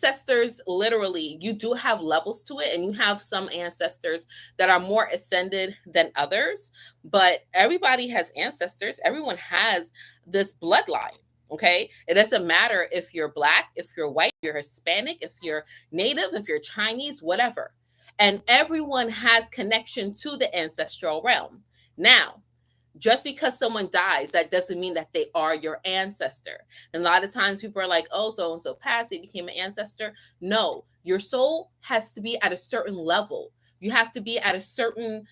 ancestors, literally, you do have levels to it, and you have some ancestors that are more ascended than others, but everybody has ancestors. Everyone has this bloodline. Okay, it doesn't matter if you're black, if you're white, if you're Hispanic, if you're native, if you're Chinese, whatever, and everyone has connection to the ancestral realm. Now, just because someone dies, that doesn't mean that they are your ancestor. And a lot of times people are like, oh, so and so passed, they became an ancestor. No, your soul has to be at a certain level. You have to be at a certain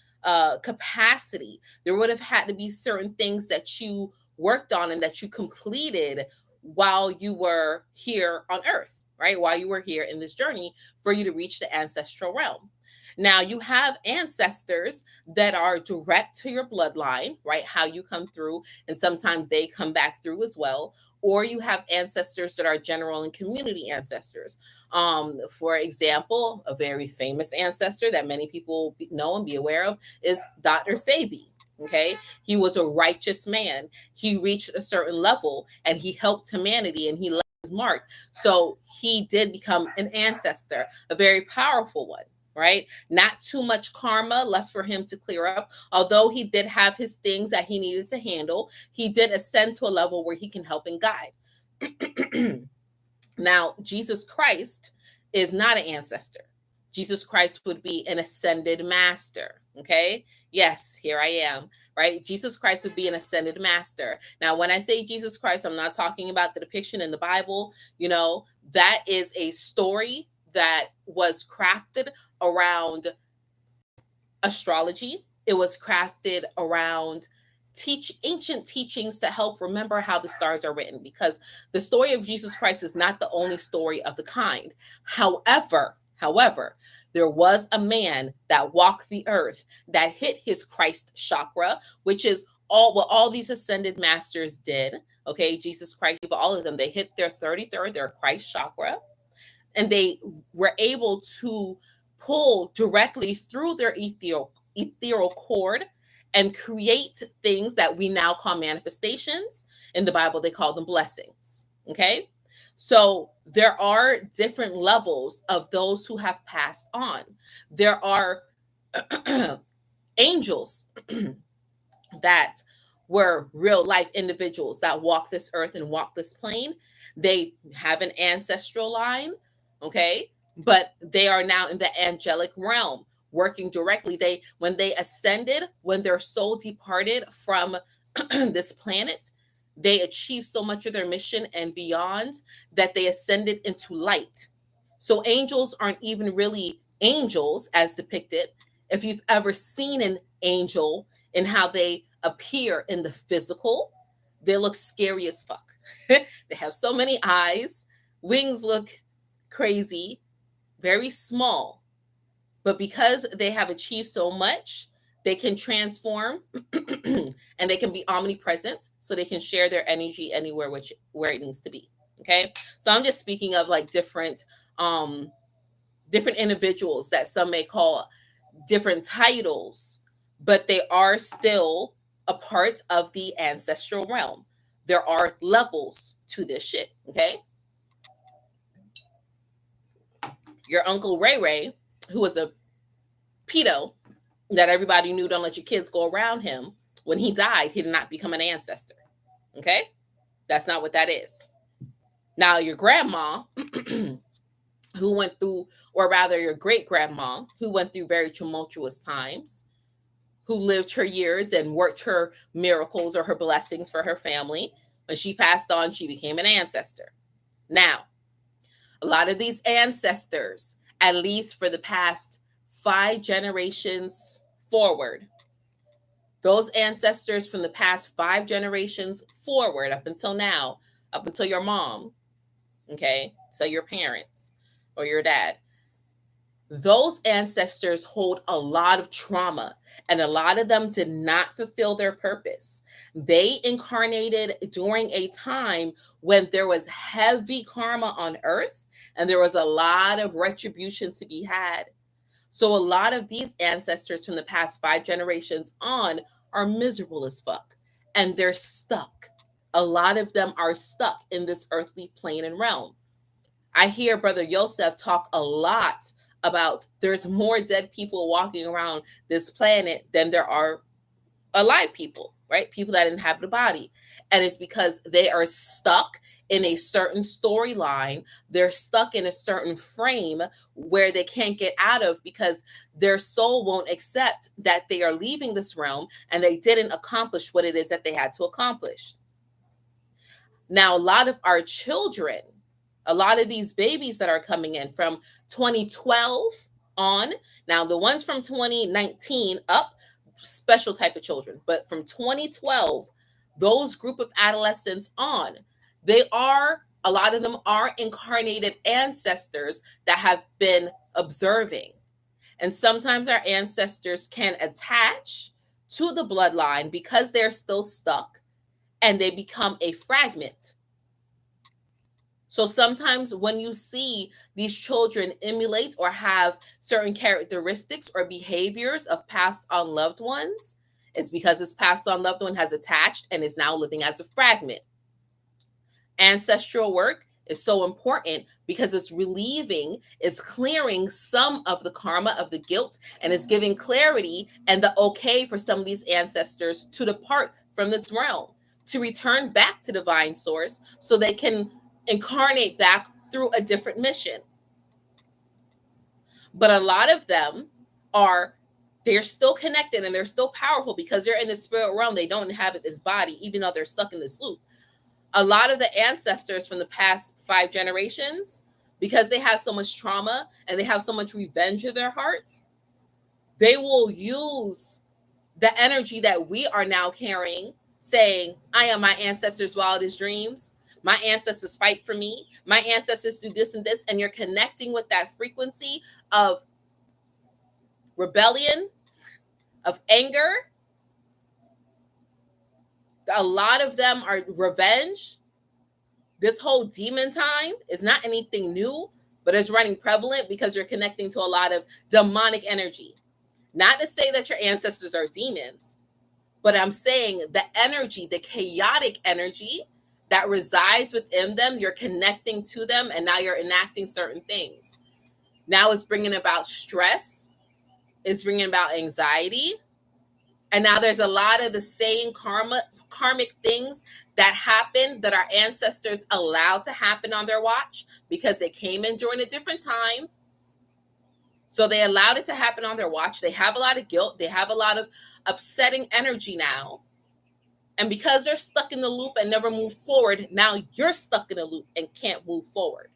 capacity. There would have had to be certain things that you worked on and that you completed while you were here on earth, right? While you were here in this journey for you to reach the ancestral realm. Now, you have ancestors that are direct to your bloodline, right? How you come through, and sometimes they come back through as well. Or you have ancestors that are general and community ancestors. For example, a very famous ancestor that many people know and be aware of is Dr. Sebi. Okay, he was a righteous man. He reached a certain level and he helped humanity and he left his mark. So he did become an ancestor, a very powerful one, right? Not too much karma left for him to clear up. Although he did have his things that he needed to handle, he did ascend to a level where he can help and guide. Now, Jesus Christ is not an ancestor. Jesus Christ would be an ascended master. Okay. Yes, here I am, right? Jesus Christ would be an ascended master. Now, when I say Jesus Christ, I'm not talking about the depiction in the Bible. That is a story that was crafted around astrology. It was crafted around ancient teachings to help remember how the stars are written, because the story of Jesus Christ is not the only story of the kind. However, there was a man that walked the earth that hit his Christ chakra, which is all these ascended masters did. Okay, Jesus Christ, all of them, they hit their 33rd, their Christ chakra, and they were able to pull directly through their ethereal cord and create things that we now call manifestations. In the Bible, they call them blessings. Okay. So there are different levels of those who have passed on. There are angels that were real life individuals that walk this earth and walk this plane. They have an ancestral line, okay, but they are now in the angelic realm working directly. When they ascended, when their soul departed from this planet, they achieved so much of their mission and beyond that they ascended into light. So angels aren't even really angels as depicted. If you've ever seen an angel and how they appear in the physical, they look scary as fuck. They have so many eyes, wings look crazy, very small. But because they have achieved so much, they can transform and they can be omnipresent, so they can share their energy anywhere where it needs to be. Okay. So I'm just speaking of like different individuals that some may call different titles, but they are still a part of the ancestral realm. There are levels to this shit. Okay. Your Uncle Ray Ray, who was a pedo that everybody knew, don't let your kids go around him, when he died, he did not become an ancestor. Okay. That's not what that is. Now, your grandma, who went through, or rather your great grandma, who went through very tumultuous times, who lived her years and worked her miracles or her blessings for her family, when she passed on, she became an ancestor. Now, a lot of these ancestors, at least for the past 5 generations forward, those ancestors from the past 5 generations forward up until now, up until your mom, okay, so your parents or your dad, those ancestors hold a lot of trauma, and a lot of them did not fulfill their purpose. They incarnated during a time when there was heavy karma on earth and there was a lot of retribution to be had. So a lot of these ancestors from the past 5 generations on are miserable as fuck, and they're stuck. A lot of them are stuck in this earthly plane and realm. I hear Brother Yosef talk a lot about there's more dead people walking around this planet than there are alive people, right? People that inhabit a body. And it's because they are stuck in a certain storyline. They're stuck in a certain frame where they can't get out of because their soul won't accept that they are leaving this realm and they didn't accomplish what it is that they had to accomplish. Now, a lot of our children, a lot of these babies that are coming in from 2012 on, now the ones from 2019 up, special type of children, but from 2012, those group of adolescents on, a lot of them are incarnated ancestors that have been observing. And sometimes our ancestors can attach to the bloodline because they're still stuck and they become a fragment. So sometimes when you see these children emulate or have certain characteristics or behaviors of passed on loved ones, it's because this passed on loved one has attached and is now living as a fragment. Ancestral work is so important because it's relieving, it's clearing some of the karma of the guilt, and it's giving clarity and the okay for some of these ancestors to depart from this realm, to return back to divine source so they can incarnate back through a different mission. But a lot of them they're still connected and they're still powerful because they're in the spirit realm. They don't inhabit this body, even though they're stuck in this loop. A lot of the ancestors from the past 5 generations, because they have so much trauma and they have so much revenge in their hearts, they will use the energy that we are now carrying, saying, I am my ancestors' wildest dreams. My ancestors fight for me. My ancestors do this and this. And you're connecting with that frequency of rebellion, of anger. A lot of them are revenge. This whole demon time is not anything new, but it's running prevalent because you're connecting to a lot of demonic energy. Not to say that your ancestors are demons, but I'm saying the energy, the chaotic energy that resides within them, you're connecting to them, and now you're enacting certain things. Now it's bringing about stress, it's bringing about anxiety, and now there's a lot of the same karmic things that happen that our ancestors allowed to happen on their watch because they came in during a different time. So they allowed it to happen on their watch. They have a lot of guilt. They have a lot of upsetting energy now. And because they're stuck in the loop and never moved forward, now you're stuck in a loop and can't move forward.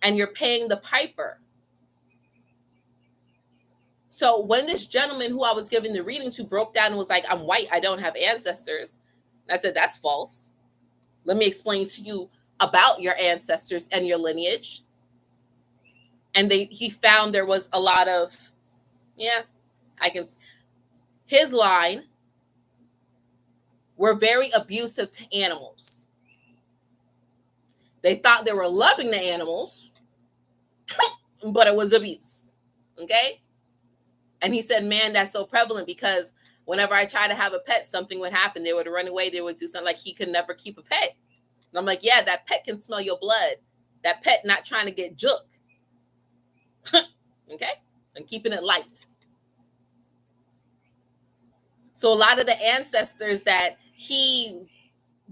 And you're paying the piper. So when this gentleman who I was giving the reading to broke down and was like, I'm white, I don't have ancestors. And I said, that's false. Let me explain to you about your ancestors and your lineage. And he found there was a lot of, his line were very abusive to animals. They thought they were loving the animals, but it was abuse. Okay? And he said, man, that's so prevalent because whenever I try to have a pet, something would happen. They would run away. They would do something like he could never keep a pet. And I'm like, yeah, that pet can smell your blood. That pet not trying to get juke. Okay? I'm keeping it light. So a lot of the ancestors that he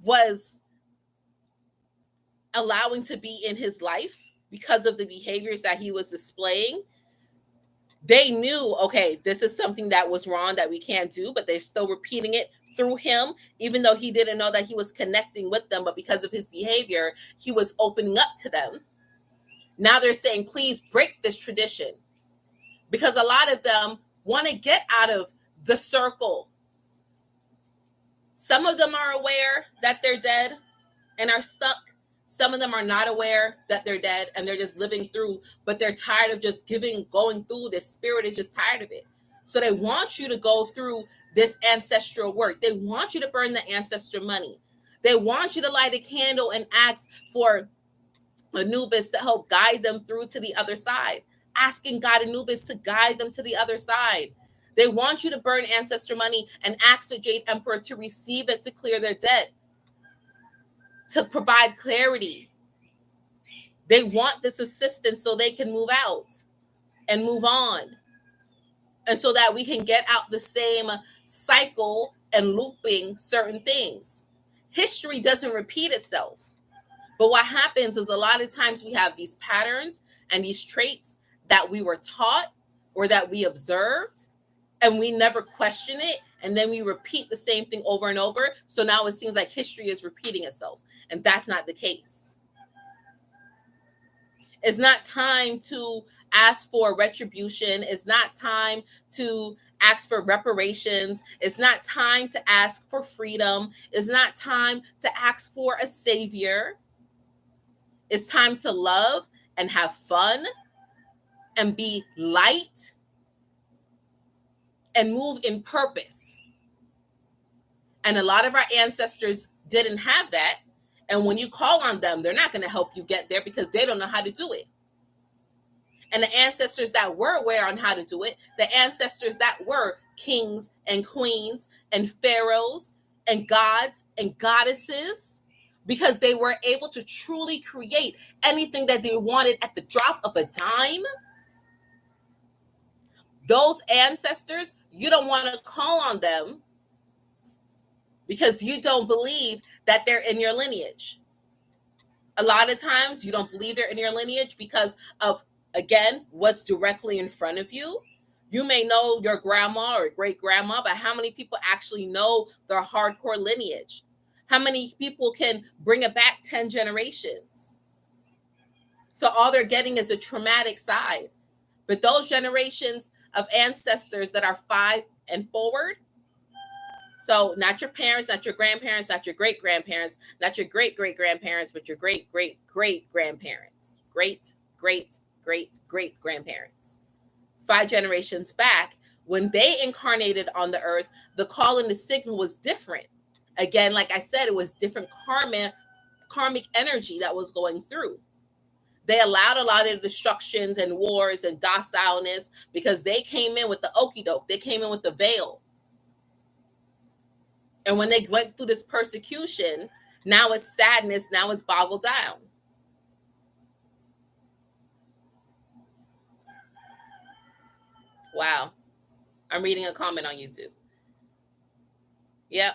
was allowing to be in his life because of the behaviors that he was displaying, they knew, okay, this is something that was wrong that we can't do, but they're still repeating it through him, even though he didn't know that he was connecting with them. But because of his behavior, he was opening up to them. Now they're saying, please break this tradition, because a lot of them want to get out of the circle. Some of them are aware that they're dead and are stuck. Some of them are not aware that they're dead and they're just living through, but they're tired of just going through. The spirit is just tired of it. So they want you to go through this ancestral work. They want you to burn the ancestor money. They want you to light a candle and ask for Anubis to help guide them through to the other side, asking God Anubis to guide them to the other side. They want you to burn ancestor money and ask the Jade Emperor to receive it to clear their debt, to provide clarity. They want this assistance so they can move out and move on. And so that we can get out the same cycle and looping certain things. History doesn't repeat itself. But what happens is a lot of times we have these patterns and these traits that we were taught or that we observed, and we never question it. And then we repeat the same thing over and over. So now it seems like history is repeating itself. And that's not the case. It's not time to ask for retribution. It's not time to ask for reparations. It's not time to ask for freedom. It's not time to ask for a savior. It's time to love and have fun and be light and move in purpose. And a lot of our ancestors didn't have that. And when you call on them, they're not going to help you get there because they don't know how to do it. And the ancestors that were aware on how to do it, the ancestors that were kings and queens and pharaohs and gods and goddesses, because they were able to truly create anything that they wanted at the drop of a dime. Those ancestors, you don't want to call on them because you don't believe that they're in your lineage. A lot of times you don't believe they're in your lineage because of, again, what's directly in front of you. You may know your grandma or great grandma, but how many people actually know their hardcore lineage? How many people can bring it back 10 generations? So all they're getting is a traumatic side. But those generations of ancestors that are 5 and forward, so not your parents, not your grandparents, not your great grandparents, not your great great grandparents, but your great great great grandparents, great great great great grandparents, 5 generations back, when they incarnated on the earth, the call and the signal was different. Again, like I said, it was different karmic energy that was going through. They allowed a lot of destructions and wars and docileness because they came in with the okie doke. They came in with the veil. And when they went through this persecution, now it's sadness. Now it's boggled down. Wow. I'm reading a comment on YouTube. Yep.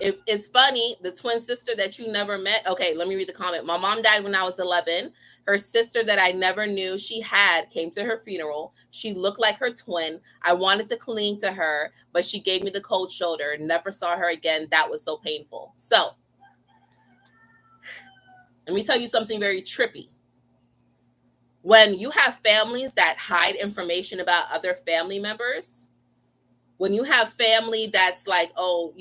It's funny, the twin sister that you never met. Okay, let me read the comment. My mom died when I was 11. Her sister that I never knew she had came to her funeral. She looked like her twin. I wanted to cling to her, but she gave me the cold shoulder. Never saw her again. That was so painful. So, let me tell you something very trippy. When you have families that hide information about other family members, when you have family that's like, oh,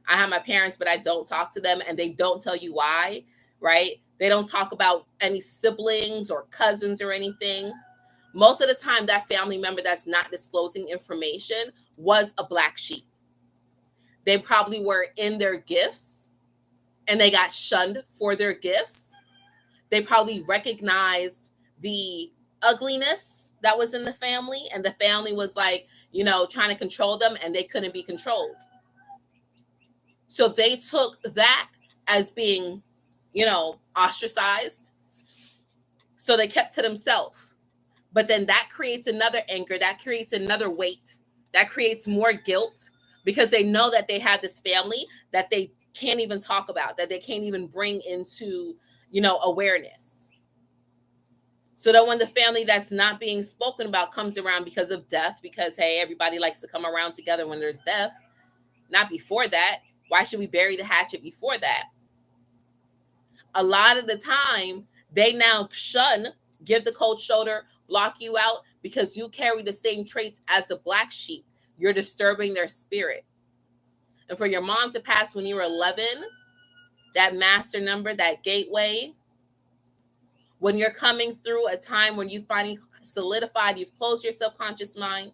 I have my parents, but I don't talk to them, and they don't tell you why, right? They don't talk about any siblings or cousins or anything. Most of the time, that family member that's not disclosing information was a black sheep. They probably were in their gifts, and they got shunned for their gifts. They probably recognized the ugliness that was in the family, and the family was like, trying to control them, and they couldn't be controlled. So they took that as being, ostracized. So they kept to themselves. But then that creates another anger, that creates another weight, that creates more guilt because they know that they have this family that they can't even talk about, that they can't even bring into, awareness. So that when the family that's not being spoken about comes around because of death, because, hey, everybody likes to come around together when there's death, not before that. Why should we bury the hatchet before that? A lot of the time, they now shun, give the cold shoulder, block you out because you carry the same traits as a black sheep. You're disturbing their spirit. And for your mom to pass when you were 11, that master number, that gateway, when you're coming through a time when you finally solidified, you've closed your subconscious mind,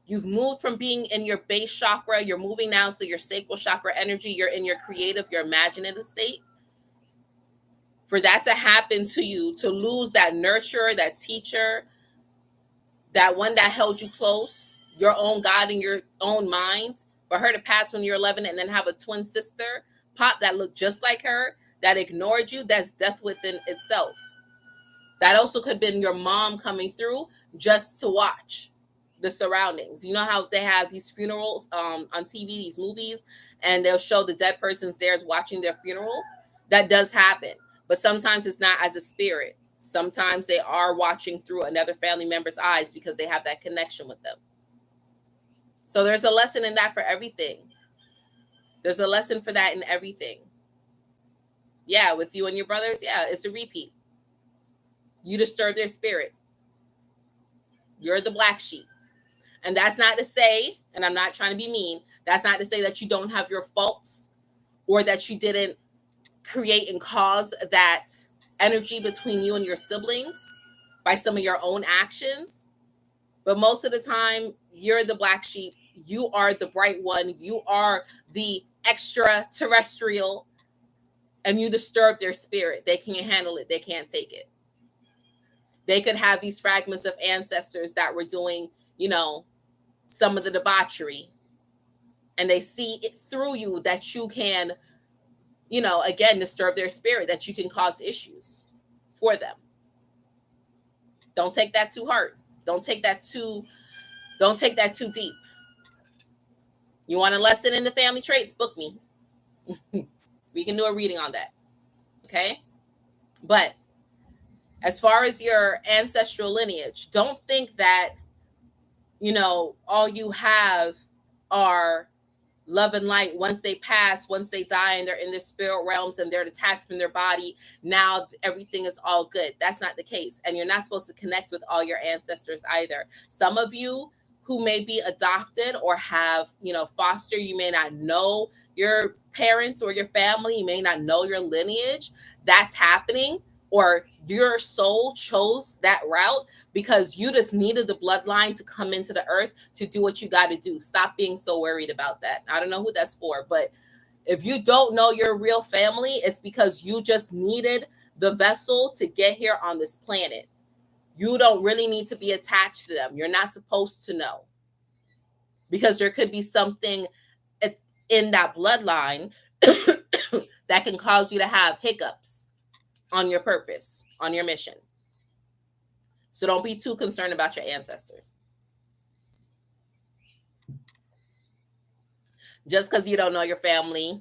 you've moved from being in your base chakra, you're moving now to your sacral chakra energy, you're in your creative, your imaginative state. For that to happen to you, to lose that nurturer, that teacher, that one that held you close, your own God in your own mind, for her to pass when you're 11 and then have a twin sister pop that looked just like her, that ignored you, that's death within itself. That also could have been your mom coming through just to watch the surroundings. You know how they have these funerals on TV, these movies, and they'll show the dead person's there watching their funeral? That does happen. But sometimes it's not as a spirit. Sometimes they are watching through another family member's eyes because they have that connection with them. So there's a lesson in that for everything. There's a lesson for that in everything. Yeah, with you and your brothers, yeah, it's a repeat. You disturb their spirit. You're the black sheep. And that's not to say, and I'm not trying to be mean, that's not to say that you don't have your faults or that you didn't create and cause that energy between you and your siblings by some of your own actions. But most of the time, you're the black sheep. You are the bright one. You are the extraterrestrial, and you disturb their spirit. They can't handle it. They can't take it. They could have these fragments of ancestors that were doing, some of the debauchery, and they see it through you that you can, again, disturb their spirit, that you can cause issues for them. Don't take that too hard. Don't take that too deep. You want a lesson in the family traits? Book me. We can do a reading on that. Okay? But as far as your ancestral lineage, don't think that, all you have are love and light. Once they pass, once they die and they're in the spirit realms and they're detached from their body, now everything is all good. That's not the case. And you're not supposed to connect with all your ancestors either. Some of you who may be adopted or have, foster, you may not know your parents or your family. You may not know your lineage. That's happening. Or your soul chose that route because you just needed the bloodline to come into the earth to do what you got to do. Stop being so worried about that. I don't know who that's for, but if you don't know your real family, it's because you just needed the vessel to get here on this planet. You don't really need to be attached to them. You're not supposed to know, because there could be something in that bloodline that can cause you to have hiccups on your purpose, on your mission. So don't be too concerned about your ancestors. Just because you don't know your family,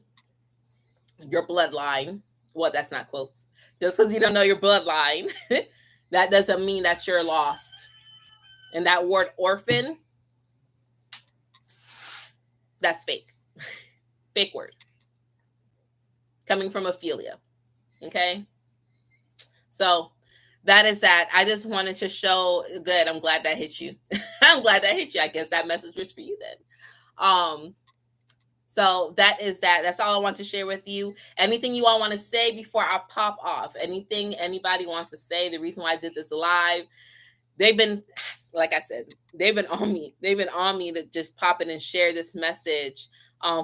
your bloodline, well, that's not quotes. Just because you don't know your bloodline, that doesn't mean that you're lost. And that word orphan, that's fake. Fake word. Coming from Ophelia. Okay? So that is that. I just wanted to show. Good. I'm glad that hit you. I'm glad that hit you. I guess that message was for you then. So that is that. That's all I want to share with you. Anything you all want to say before I pop off? Anything anybody wants to say? The reason why I did this live, they've been, like I said, they've been on me. They've been on me to just pop in and share this message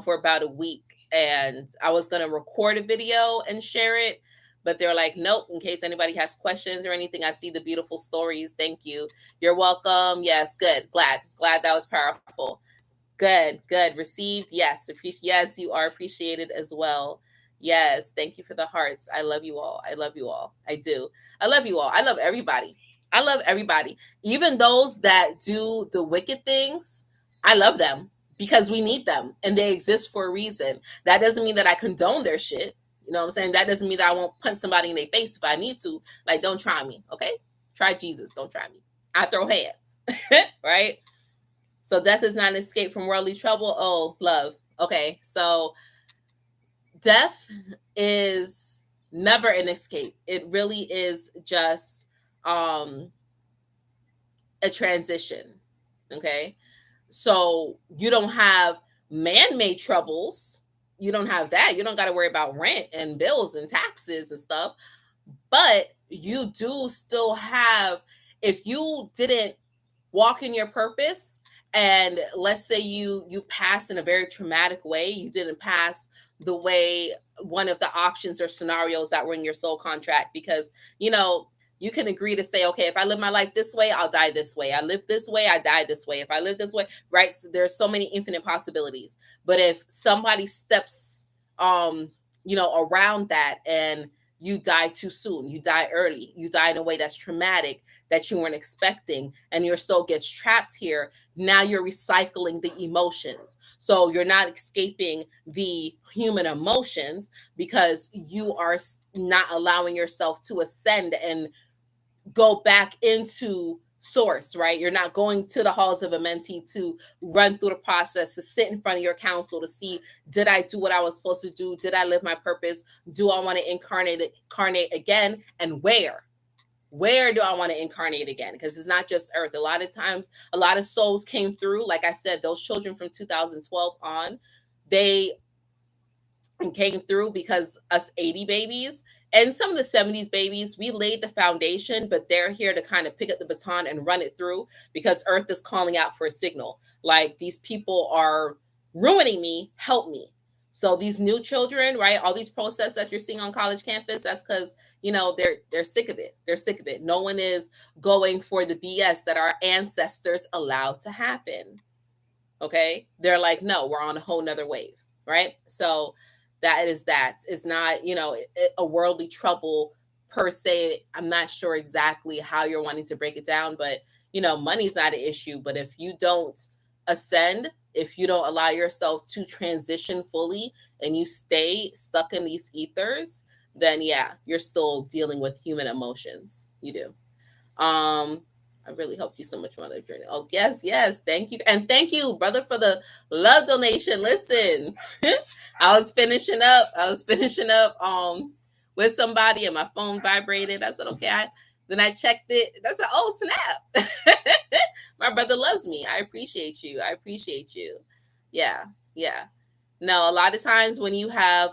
for about a week. And I was going to record a video and share it, but they're like, nope, in case anybody has questions or anything. I see the beautiful stories. Thank you. You're welcome. Yes, good. Glad that was powerful. Good. Received. Yes. Yes, you are appreciated as well. Yes. Thank you for the hearts. I love you all. I do. I love you all. I love everybody. Even those that do the wicked things, I love them because we need them and they exist for a reason. That doesn't mean that I condone their shit. You know what I'm saying? That doesn't mean that I won't punch somebody in their face if I need to. Like, don't try me. Okay. Try Jesus. Don't try me. I throw hands. Right. So death is not an escape from worldly trouble. Oh, love. Okay. So death is never an escape. It really is just a transition. Okay. So you don't have man-made troubles. You don't have that. You don't got to worry about rent and bills and taxes and stuff. But you do still have, if you didn't walk in your purpose, and let's say you passed in a very traumatic way, you didn't pass the way, one of the options or scenarios that were in your soul contract, because you can agree to say, okay, if I live my life this way, I'll die this way. I live this way, I die this way. If I live this way, right? So there's so many infinite possibilities. But if somebody steps around that, and you die too soon, you die early, you die in a way that's traumatic, that you weren't expecting, and your soul gets trapped here. Now you're recycling the emotions. So you're not escaping the human emotions because you are not allowing yourself to ascend and go back into source, right? You're not going to the halls of a mentee to run through the process, to sit in front of your counsel to see, did I do what I was supposed to do? Did I live my purpose? Do I want to incarnate again? And where do I want to incarnate again? Because it's not just earth. A lot of times, a lot of souls came through. Like I said, those children from 2012 on, they came through because us 80 babies and some of the 70s babies, we laid the foundation, but they're here to kind of pick up the baton and run it through because earth is calling out for a signal. Like, these people are ruining me, help me. So these new children, right, all these processes that you're seeing on college campus, that's because they're sick of it. They're sick of it. No one is going for the BS that our ancestors allowed to happen. Okay, they're like, no, we're on a whole nother wave, right? So that is that. It's not a worldly trouble per se. I'm not sure exactly how you're wanting to break it down, but money's not an issue. But if you don't ascend, if you don't allow yourself to transition fully, and you stay stuck in these ethers, then yeah, you're still dealing with human emotions. You do. I really helped you so much, Mother Journey. Oh, yes, yes. Thank you. And thank you, brother, for the love donation. Listen, I was finishing up with somebody and my phone vibrated. I said, okay. Then I checked it. I said, oh, snap. My brother loves me. I appreciate you. I appreciate you. Yeah. Yeah. No, a lot of times when you have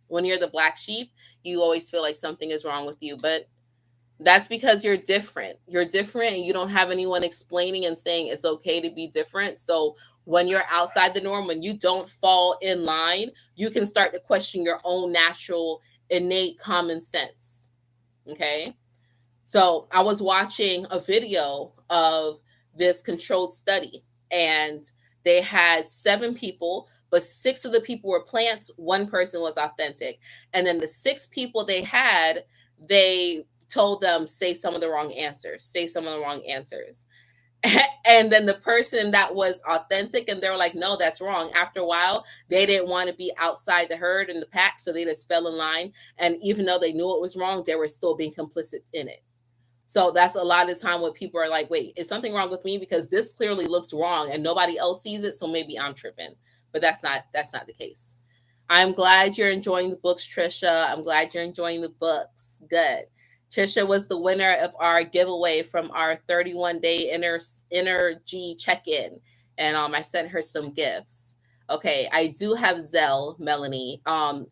when you're the black sheep, you always feel like something is wrong with you. But that's because you're different. You're different and you don't have anyone explaining and saying it's okay to be different. So when you're outside the norm, when you don't fall in line, you can start to question your own natural, innate common sense. Okay. So I was watching a video of this controlled study, and they had 7 people, but 6 of the people were plants. One person was authentic. And then the 6 people they had, they told them, say some of the wrong answers, say some of the wrong answers. And then the person that was authentic, and they were like, no, that's wrong. After a while, they didn't want to be outside the herd and the pack, so they just fell in line. And even though they knew it was wrong, they were still being complicit in it. So that's a lot of time when people are like, wait, is something wrong with me? Because this clearly looks wrong and nobody else sees it, so maybe I'm tripping. But that's not the case. I'm glad you're enjoying the books, Trisha. I'm glad you're enjoying the books. Good. Trisha was the winner of our giveaway from our 31-day energy check-in. And I sent her some gifts. Okay, I do have Zelle, Melanie.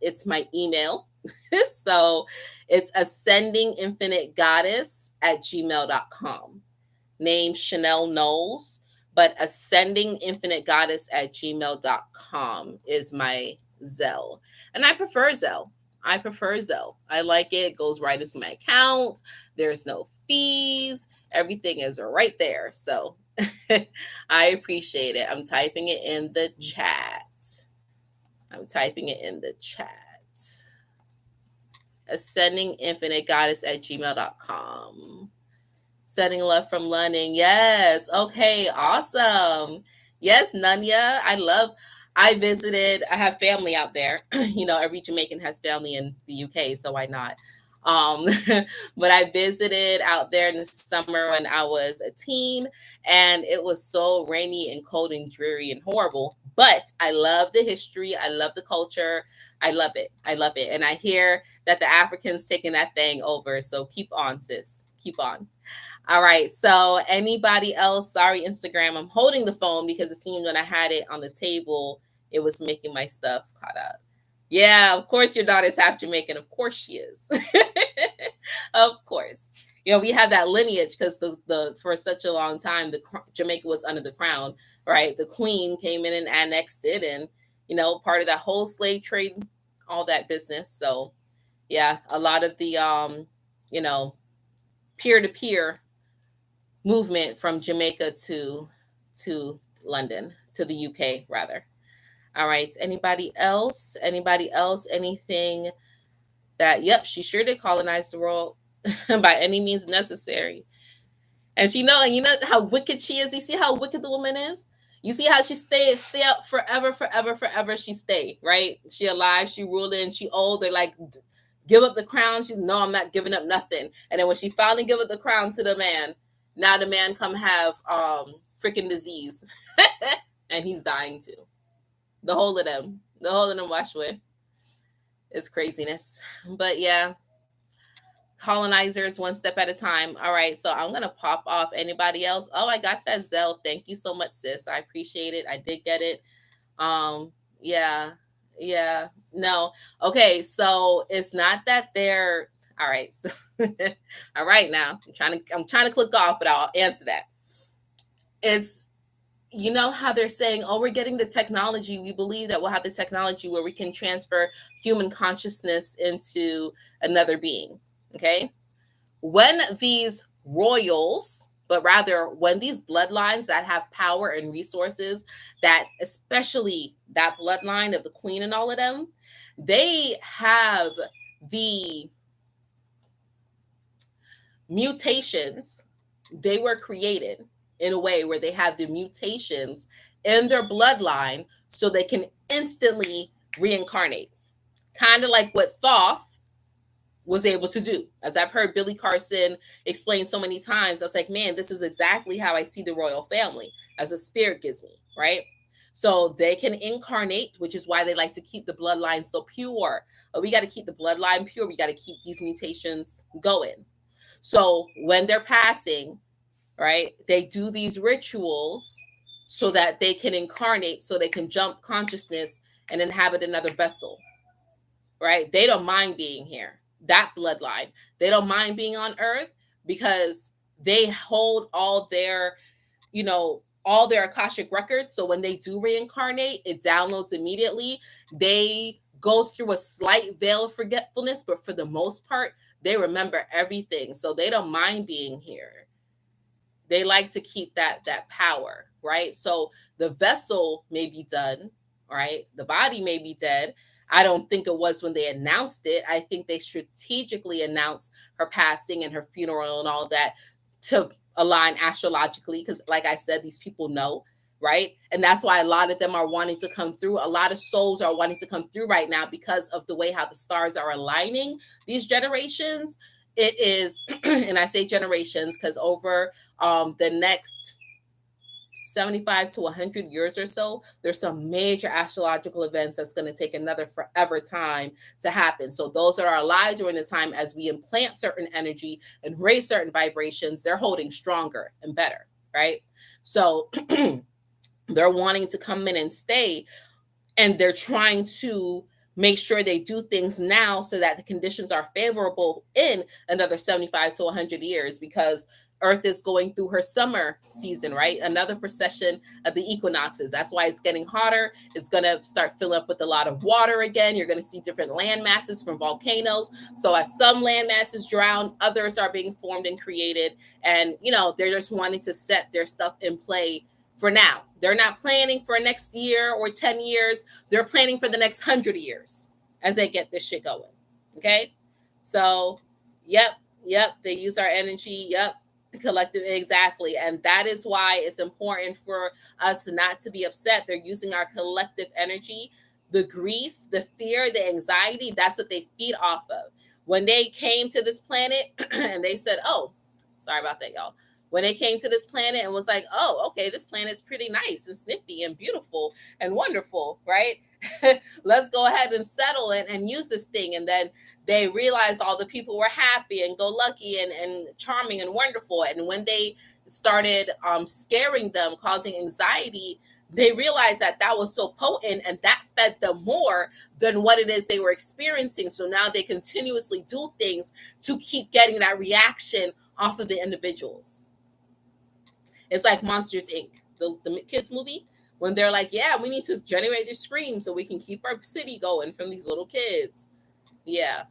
It's my email. So it's ascendinginfinitegoddess@gmail.com. Name Chanel Knowles, but ascendinginfinitegoddess@gmail.com is my Zelle. And I prefer Zelle. I like it. It goes right into my account. There's no fees. Everything is right there. So I appreciate it. I'm typing it in the chat. ascendinginfinitegoddess@gmail.com. Sending love from London. Yes. Okay. Awesome. Yes, Nunya. I visited, I have family out there. Every Jamaican has family in the UK, so why not? But I visited out there in the summer when I was a teen, and it was so rainy and cold and dreary and horrible. But I love the history. I love the culture. I love it. And I hear that the Africans taking that thing over. So keep on, sis. Keep on. All right. So anybody else? Sorry, Instagram. I'm holding the phone because it seemed when I had it on the table, it was making my stuff caught up. Yeah, of course your daughter's half Jamaican. Of course she is. Of course. We have that lineage because the for such a long time, Jamaica was under the crown, right? The queen came in and annexed it, and part of that whole slave trade, all that business. So yeah, a lot of the peer-to-peer movement from Jamaica to London, to the UK rather. All right. Anybody else? Anybody else? Anything that, yep, she sure did colonize the world by any means necessary. And and you know how wicked she is. You see how wicked the woman is? You see how she stay up forever, forever, forever. She stay, right? She alive, she ruling, she old. They're like, give up the crown. She, no, I'm not giving up nothing. And then when she finally give up the crown to the man, now the man come have freaking disease. And he's dying too. The whole of them. The whole of them wash away. It's craziness. But yeah, colonizers one step at a time. All right, so I'm gonna pop off. Anybody else? Oh, I got that Zell. Thank you so much, sis. I appreciate it. I did get it. Yeah, yeah. No, okay. So it's not that they're all right. So all right, now I'm trying to click off, but I'll answer that. It's, you know how they're saying, oh, we're getting the technology. We believe that we'll have the technology where we can transfer human consciousness into another being. Okay, when these royals, but rather when these bloodlines that have power and resources, that especially that bloodline of the queen and all of them, they have the mutations. They were created in a way where they have the mutations in their bloodline so they can instantly reincarnate, kind of like what Thoth was able to do. As I've heard Billy Carson explain so many times, I was like, man, this is exactly how I see the royal family as a spirit gives me, right? So they can incarnate, which is why they like to keep the bloodline so pure. But we got to keep the bloodline pure. We got to keep these mutations going. So when they're passing, right, they do these rituals so that they can incarnate, so they can jump consciousness and inhabit another vessel, right? They don't mind being here. That bloodline, they don't mind being on Earth because they hold all their, all their Akashic records. So when they do reincarnate, it downloads immediately. They go through a slight veil of forgetfulness, but for the most part, they remember everything. So they don't mind being here. They like to keep that power, right? So the vessel may be done, right? The body may be dead. I don't think it was when they announced it. I think they strategically announced her passing and her funeral and all that to align astrologically, because like I said, these people know, right? And that's why a lot of them are wanting to come through. A lot of souls are wanting to come through right now because of the way how the stars are aligning these generations. It is, and I say generations because over the next 75 to 100 years or so, there's some major astrological events that's going to take another forever time to happen. So those that are alive during the time, as we implant certain energy and raise certain vibrations, they're holding stronger and better, right? So they're wanting to come in and stay, and they're trying to make sure they do things now so that the conditions are favorable in another 75 to 100 years, because Earth is going through her summer season, right? Another precession of the equinoxes. That's why it's getting hotter. It's going to start filling up with a lot of water again. You're going to see different land masses from volcanoes. So as some land masses drown, others are being formed and created. And, they're just wanting to set their stuff in play for now. They're not planning for next year or 10 years. They're planning for the next 100 years as they get this shit going. Okay? So, yep. They use our energy. Yep. Collective, exactly. And that is why it's important for us not to be upset. They're using our collective energy. The grief, the fear, the anxiety, that's what they feed off of. When they came to this planet and they said, oh, sorry about that, y'all. When they came to this planet and was like, oh, okay, this planet is pretty nice and snippy and beautiful and wonderful, right? Let's go ahead and settle and use this thing. And then they realized all the people were happy and go lucky and charming and wonderful. And when they started scaring them, causing anxiety, they realized that was so potent and that fed them more than what it is they were experiencing. So now they continuously do things to keep getting that reaction off of the individuals. It's like Monsters Inc., the kids movie, when they're like, yeah, we need to generate this scream so we can keep our city going from these little kids. Yeah.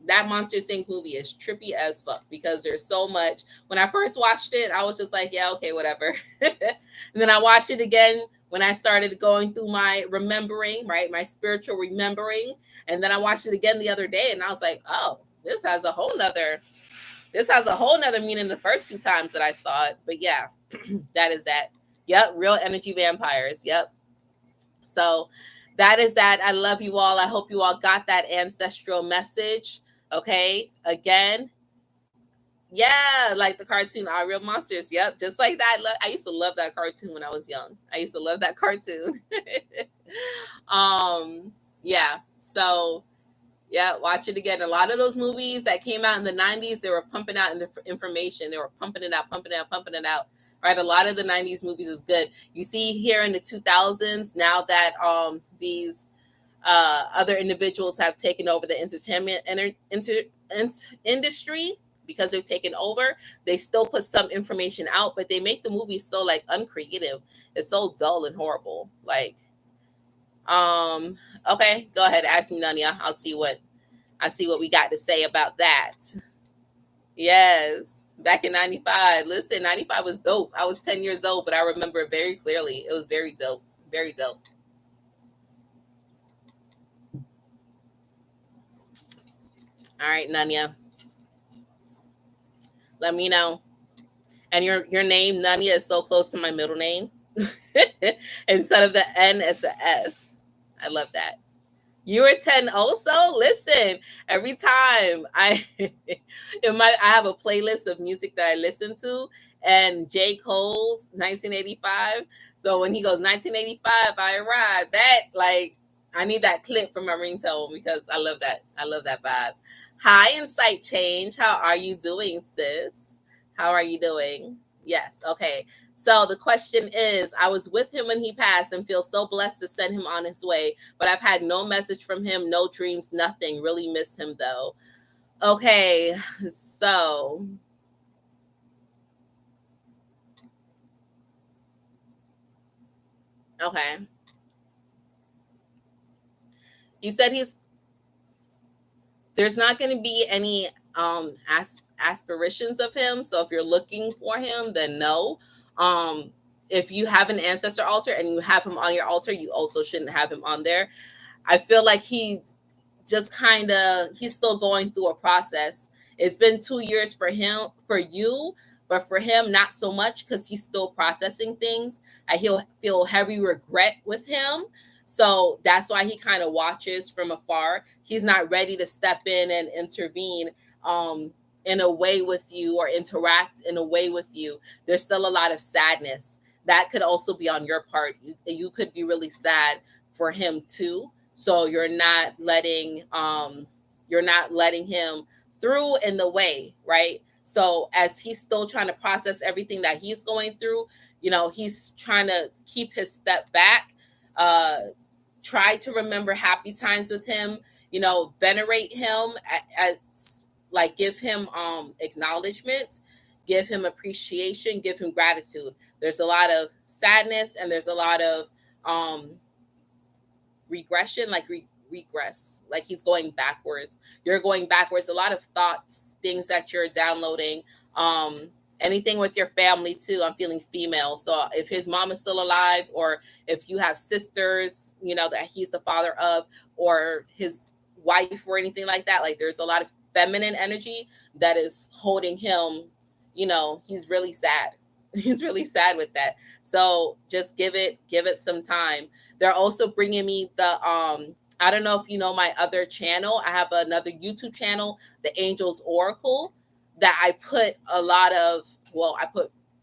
That Monsters Inc. movie is trippy as fuck because there's so much. When I first watched it, I was just like, yeah, okay, whatever. And then I watched it again when I started going through my remembering, right, my spiritual remembering, and then I watched it again the other day, and I was like, oh, this has a whole nother meaning the first two times that I saw it. But yeah, that is that. Yep, real energy vampires. Yep. So that is that. I love you all. I hope you all got that ancestral message. Okay. Again, yeah, like the cartoon Our Real Monsters. Yep, just like that. I used to love that cartoon when I was young. I used to love that cartoon. um, yeah. So yeah, watch it again. A lot of those movies that came out in the 90s, they were pumping out information. They were pumping it out, pumping it out, pumping it out. Right? A lot of the 90s movies is good. You see here in the 2000s, now that these other individuals have taken over the entertainment industry, because they've taken over, they still put some information out, but they make the movies so like uncreative. It's so dull and horrible. Like, okay, go ahead, ask me, Nanya. I see what we got to say about that. Yes, back in '95. Listen, '95 was dope. I was 10 years old, but I remember it very clearly. It was very dope. Very dope. All right, Nanya, let me know. And your name, Nanya, is so close to my middle name. Instead of the N, it's a S. I love that. You were 10 also? Listen, every time I have a playlist of music that I listen to, and J. Cole's 1985. So when he goes 1985, I arrived. That, like, I need that clip for my ringtone because I love that. I love that vibe. Hi, Insight Change. How are you doing, sis? How are you doing? Yes. Okay. So the question is, I was with him when he passed and feel so blessed to send him on his way, but I've had no message from him, no dreams, nothing. Really miss him though. Okay. So, okay. You said there's not going to be any aspirations of him. So if you're looking for him, then no. Um if you have an ancestor altar and you have him on your altar, you also shouldn't have him on there. I feel like he's still going through a process. It's been 2 years for you, but for him, not so much because he's still processing things. He'll feel heavy regret with him. So that's why he kind of watches from afar. He's not ready to step in and intervene in a way with you or interact in a way with you. There's still a lot of sadness that could also be on your part. You could be really sad for him too, so you're not letting him through in the way, right? So as he's still trying to process everything that he's going through, he's trying to keep his step back. uh Try to remember happy times with him, venerate him like give him acknowledgement, give him appreciation, give him gratitude. There's a lot of sadness and there's a lot of um regression, like regress, like he's going backwards. You're going backwards. A lot of thoughts, things that you're downloading. Anything with your family too. I'm feeling female. So if his mom is still alive, or if you have sisters, that he's the father of, or his wife or anything like that, like there's a lot of feminine energy that is holding him. He's really sad. He's really sad with that. So just give it some time. They're also bringing me the I don't know if you know my other channel. I have another YouTube channel, The Angels Oracle, that I put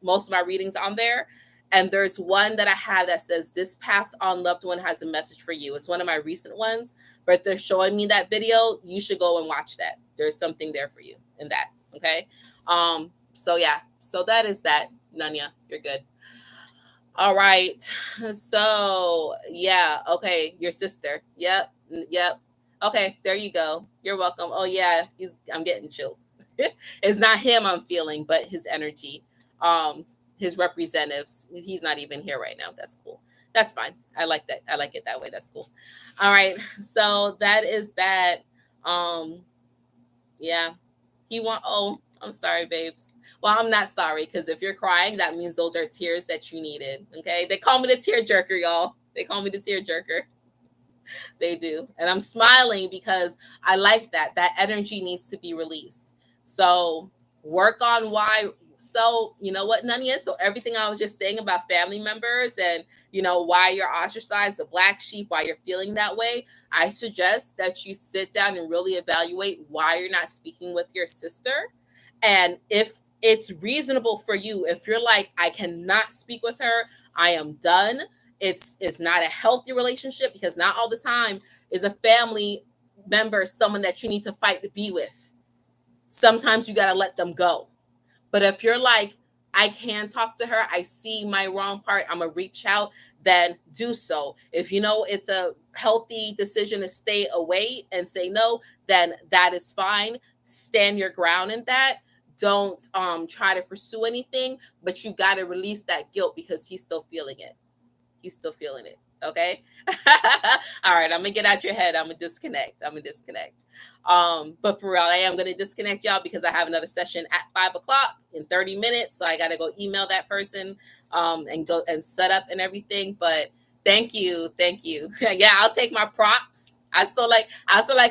most of my readings on there. And there's one that I have that says, "This passed on loved one has a message for you." It's one of my recent ones, but they're showing me that video. You should go and watch that. There's something there for you in that. Okay. So yeah. So that is that, Nanya. You're good. All right. So, yeah. Okay. Your sister. Yep. Yep. Okay. There you go. You're welcome. Oh, yeah. I'm getting chills. It's not him I'm feeling, but his energy. His representatives. He's not even here right now. That's cool. That's fine. I like that. I like it that way. That's cool. All right. So that is that. Yeah. I'm sorry, babes. Well, I'm not sorry, because if you're crying, that means those are tears that you needed. Okay. They call me the tear jerker, y'all. They call me the tear jerker. They do. And I'm smiling because I like that. That energy needs to be released. So work on why. So, you know what, Nanya? So everything I was just saying about family members and, why you're ostracized, the black sheep, why you're feeling that way, I suggest that you sit down and really evaluate why you're not speaking with your sister. And if it's reasonable for you, if you're like, I cannot speak with her, I am done, it's not a healthy relationship, because not all the time is a family member someone that you need to fight to be with. Sometimes you got to let them go. But if you're like, I can talk to her, I see my wrong part, I'm gonna reach out, then do so. If you know it's a healthy decision to stay away and say no, then that is fine. Stand your ground in that. Don't try to pursue anything, but you got to release that guilt, because he's still feeling it. He's still feeling it. Okay. All right. I'm gonna get out your head. I'm gonna disconnect. But for real, I am gonna disconnect, y'all, because I have another session at 5 o'clock in 30 minutes. So I gotta go email that person and go and set up and everything. But thank you. Thank you. Yeah, I'll take my props. I still like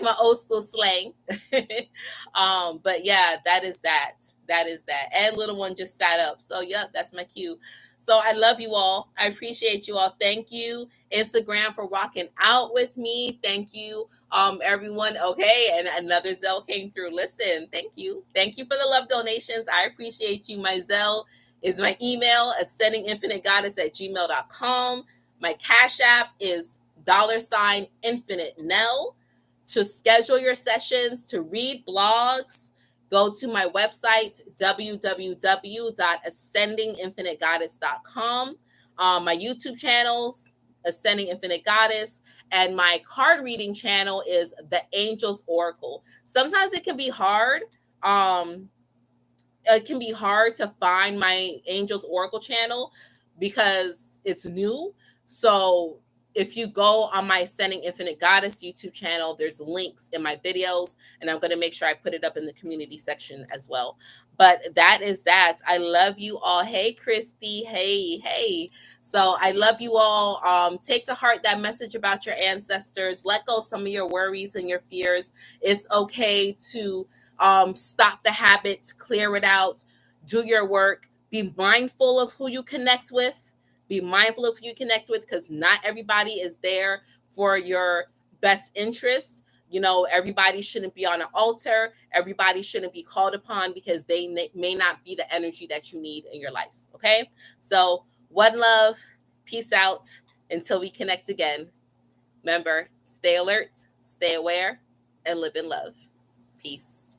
my old school slang. But yeah, that is that. That is that. And little one just sat up. So yep, that's my cue. So I love you all. I appreciate you all. Thank you, Instagram, for rocking out with me. Thank you, everyone. Okay, and another Zelle came through. Listen, thank you. Thank you for the love donations. I appreciate you. My Zelle is my email, ascendinginfinitegoddess@gmail.com. My Cash App is $Infinite Nell. To schedule your sessions, to read blogs, go to my website, www.ascendinginfinitegoddess.com. My YouTube channels, Ascending Infinite Goddess, and my card reading channel is The Angels Oracle. Sometimes it can be hard. It can be hard to find my Angels Oracle channel because it's new. So if you go on my Ascending Infinite Goddess YouTube channel, there's links in my videos, and I'm going to make sure I put it up in the community section as well. But that is that. I love you all. Hey, Christy. Hey. So I love you all. Take to heart that message about your ancestors. Let go some of your worries and your fears. It's okay to stop the habits, clear it out, do your work, be mindful of who you connect with. Be mindful of who you connect with, because not everybody is there for your best interests. Everybody shouldn't be on an altar. Everybody shouldn't be called upon, because they may not be the energy that you need in your life. Okay. So one love, peace out until we connect again. Remember, stay alert, stay aware, and live in love. Peace.